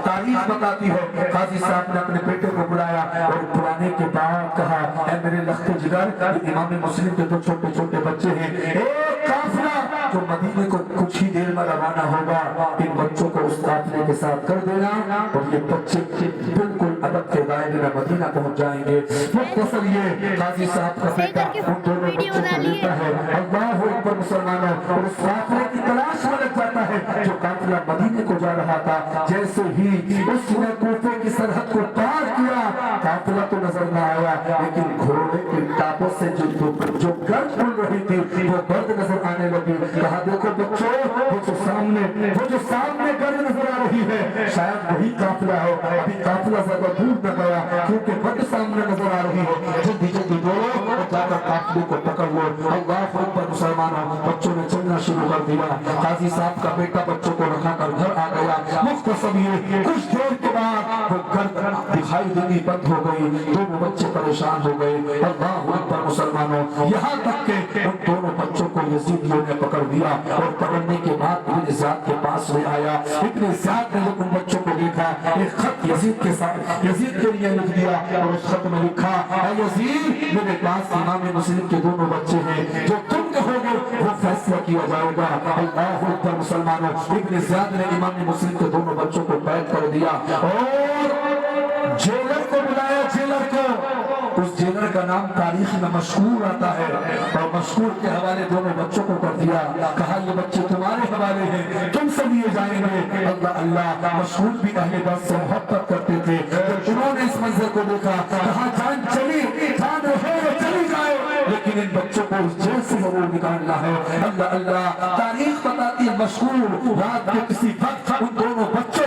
تاریخ بتاتی ہے قاضی صاحب نے اپنے بیٹے کو بلایا اور بلانے کے بعد کہا اے میرے لخت جگر امام مسلم کے تو چھوٹے چھوٹے بچے ہیں، ایک قافلہ جو مدینے کو کچھ ہی دیر میں روانہ ہوگا، ان بچوں کو اس قافلے کے ساتھ کر دینا اور یہ بچے بالکل ادب کے دائرے میں مدینہ پہنچ جائیں گے۔ مختصر یہ قاضی صاحب کا بیٹا ان دونوں بچوں کو لیتا ہے، اللہ اکبر مسلمانوں، اور اس قافلے کی تلاش میں لگ جاتا ہے جو قافلہ مدینے کو جا رہا تھا۔ جیسے ہی اس نے کوفے کی سرحد کو پار کیا، قافلہ تو نظر نہ آیا لیکن گھوڑے کی ٹاپوں سے جو گرد اڑ رہی تھی وہ گرد نظر آنے لگی۔ کہا دیکھو بچوں، وہ جو سامنے گرد نظر آ رہی ہے شاید وہی قافلہ ہے، ابھی قافلہ زیادہ دور نہ گیا کیونکہ گرد سامنے نظر آ رہی ہے، جلدی جلدی دوڑو اور جا کر قافلے کو پکڑ لو۔ اللہ اکبر مسلمانوں، بچوں نے چلنا شروع کر دیا۔ قاضی صاحب کا بیٹا بچوں کو رکھا کر گھر آ گیا۔ مختصر یہ کچھ دیر کے بعد وہ گرد دکھائی دینی بند ہو گئی، دونوں بچے پریشان ہو گئے۔ اللہ اکبر مسلمانوں، یہاں تک کہ ان دونوں بچوں کو یزیدیوں نے پکڑ دیا اور پکڑنے کے بعد ابن زیاد کے پاس لے آیا۔ ابن زیاد نے جب ان بچوں کو دیکھا، ایک خط یزید کے لیے لکھ دیا اور اس خط میں لکھا اے یزید، میرے پاس امام مسلم کے دونوں بچے ہیں، جو تم کہو گے وہ فیصلہ کیا جائے گا۔ اللہ اکبر مسلمانوں، ابن زیاد نے امام مسلم کے دونوں بچوں کو قید کر دیا اور جیلر کو بلایا۔ جیلر کو، اس جیلر کا نام تاریخ میں مشہور آتا ہے اور مشہور کے حوالے دونوں بچوں کو کر دیا۔ کہا یہ بچے تمہارے حوالے ہیں، تم سے لیے جائیں گے۔ اللہ اللہ، مشہور بھی اہل بیت سے محبت کرتے تھے۔ جب انہوں نے اس منظر کو دیکھا کہا جان چلی، جان رہے چلی جائے، لیکن ان بچوں کو اس جیل سے ضرور نکالنا ہے۔ اللہ اللہ، تاریخ بتاتی ہے مشہور رات کے کسی وقت ان دونوں بچوں